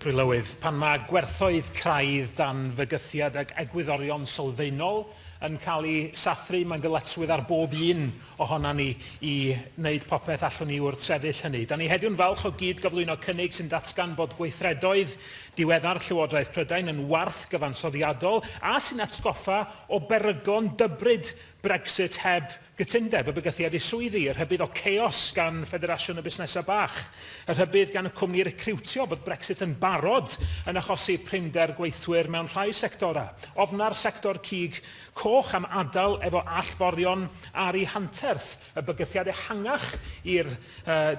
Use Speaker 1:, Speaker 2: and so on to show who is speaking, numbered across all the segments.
Speaker 1: Grylywydd, pan mae gwerthoedd craidd dan fygythiad ag egwyddorion sylfaenol yn cael ei sathru, mae'n ddyletswydd ar bob un ohona ni i wneud popeth allwn ni wrth sefyll hynny. Da ni heddiw'n falch o gyd gyflwyno cynnig sy'n datgan bod gweithredoedd diweddar Llywodraeth Prydain yn warth gyfansoddiadol a sy'n atgoffa o beryglon dybryd Brexit heb gytundeb y bygythiad i swyddi, y rhybydd o chaos gan Ffederasiwn y Busnesau Bach, y rhybydd gan y cwmni recriwtio bod Brexit yn barod yn achosi prinder gweithwyr mewn rhai sectorau. Ofna'r sector cig coch am adael efo allforion ar ei hanterth, y bygythiad ehangach i'r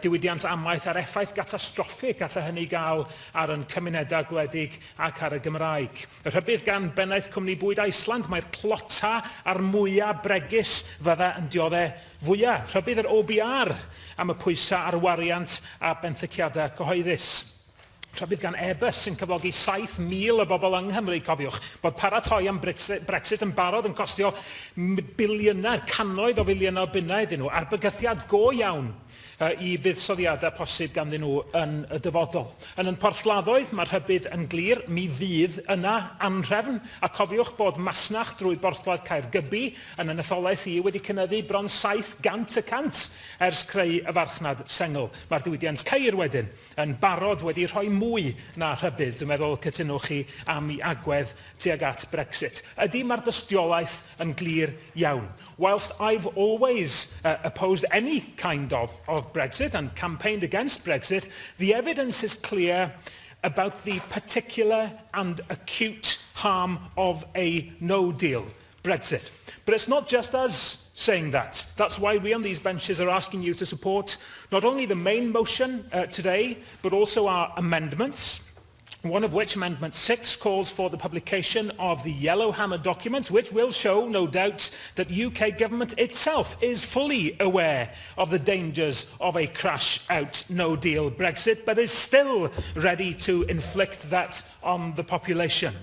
Speaker 1: diwydiant amaeth a'r effaith gatastroffig allai hynny gael ar yn cymunedau gwledig ac ar y Gymraeg. Y rhybydd gan bennaeth cwmni bwyd Iceland, mae'r clota a'r mwyaf bregus fydda yn dioddau fwyaf. Rhybydd yr OBR am y pwysau ar wariant a benthyciadau cyhoeddus. Rhybydd gan Airbus sy'n cyflogi 7,000 o bobl yng Nghymru, cofiwch, bod paratoi am Brexit yn barod yn costio biliynau, cannoedd o filiynau o bunnau iddyn nhw, a'r bygythiad go iawn i fuddsoddiadau posib ganddyn nhw yn y dyfodol. Yn porthladdoedd, mae'r rhybydd yn glir, mi fydd yna anhrefn, a cofiwch bod masnach drwy borthladd Caergybi yn yn etholaeth i wedi cynyddu bron 700% ers creu y farchnad sengl. Mae'r diwydiant ceir wedyn yn barod wedi rhoi mwy na rhybydd. Dwi'n meddwl cytunwch chi am ei agwedd tuag at Brexit. Ydy mae'r dystiolaeth yn glir iawn. Whilst I've always opposed any kind of Brexit and campaigned against Brexit, the evidence is clear about the particular and acute harm of a no-deal Brexit. But it's not just us saying that. That's why we on these benches are asking you to support not only the main motion today, but also our amendments. One of which, Amendment 6, calls for the publication of the Yellowhammer document, which will show, no doubt, that UK government itself is fully aware of the dangers of a crash-out no-deal Brexit, but is still ready to inflict that on the population.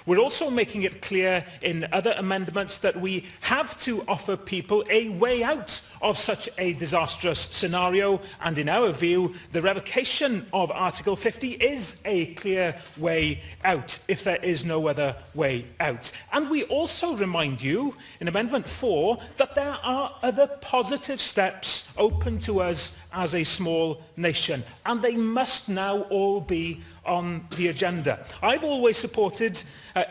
Speaker 1: We're also making it clear in other amendments that we have to offer people a way out of such a disastrous scenario, and in our view, the revocation of Article 50 is a clear way out, if there is no other way out. And we also remind you, in Amendment 4, that there are other positive steps open to us as a small nation, and they must now all be on the agenda. I've always supported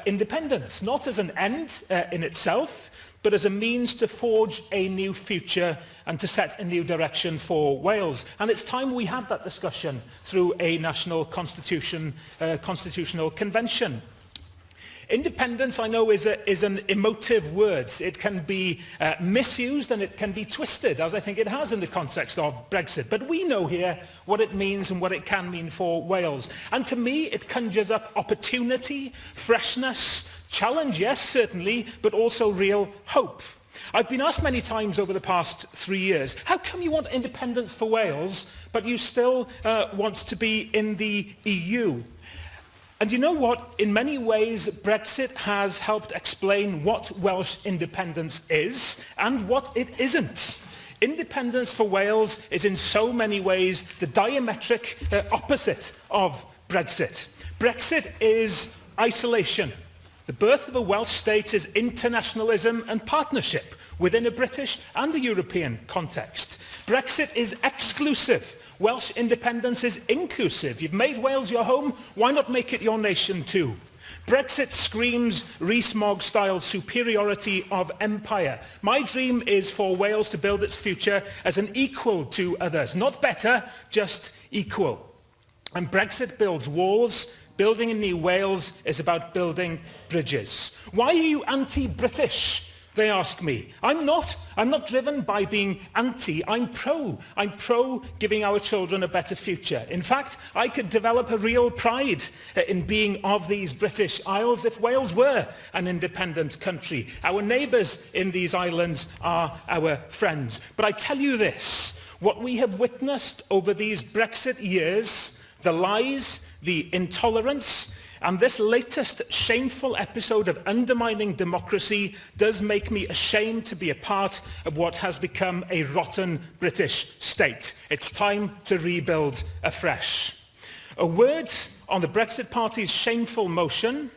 Speaker 1: independence, not as an end in itself, but as a means to forge a new future and to set a new direction for Wales. And it's time we had that discussion through a national constitutional convention. Independence, I know, is an emotive word. It can be misused and it can be twisted, as I think it has in the context of Brexit. But we know here what it means and what it can mean for Wales. And to me, it conjures up opportunity, freshness, challenge, yes, certainly, but also real hope. I've been asked many times over the past 3 years, how come you want independence for Wales, but you still want to be in the EU? And you know what? In many ways, Brexit has helped explain what Welsh independence is and what it isn't. Independence for Wales is in so many ways the diametric opposite of Brexit. Brexit is isolation. The birth of a Welsh state is internationalism and partnership within a British and a European context. Brexit is exclusive. Welsh independence is inclusive. You've made Wales your home, why not make it your nation too? Brexit screams Rees-Mogg-style superiority of empire. My dream is for Wales to build its future as an equal to others. Not better, just equal. And Brexit builds walls. Building a new Wales is about building bridges. Why are you anti-British? They ask me. I'm not driven by being anti. I'm pro. I'm pro giving our children a better future. In fact, I could develop a real pride in being of these British Isles if Wales were an independent country. Our neighbours in these islands are our friends. But I tell you this, what we have witnessed over these Brexit years, the lies, the intolerance, and this latest shameful episode of undermining democracy does make me ashamed to be a part of what has become a rotten British state. It's time to rebuild afresh. A word on the Brexit Party's shameful motion,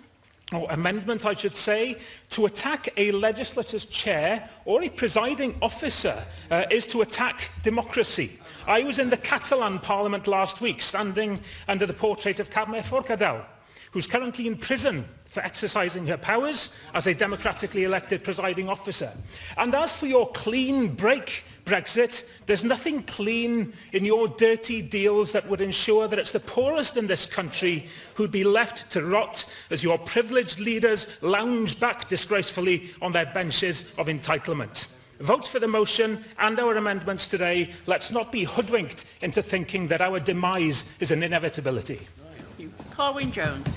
Speaker 1: or amendment I should say, to attack a legislature's chair or a presiding officer is to attack democracy. I was in the Catalan Parliament last week, standing under the portrait of Carme Forcadell, who's currently in prison for exercising her powers as a democratically elected presiding officer. And as for your clean break Brexit, there's nothing clean in your dirty deals that would ensure that it's the poorest in this country who'd be left to rot as your privileged leaders lounge back disgracefully on their benches of entitlement. Vote for the motion and our amendments today. Let's not be hoodwinked into thinking that our demise is an inevitability.
Speaker 2: Colwyn Jones.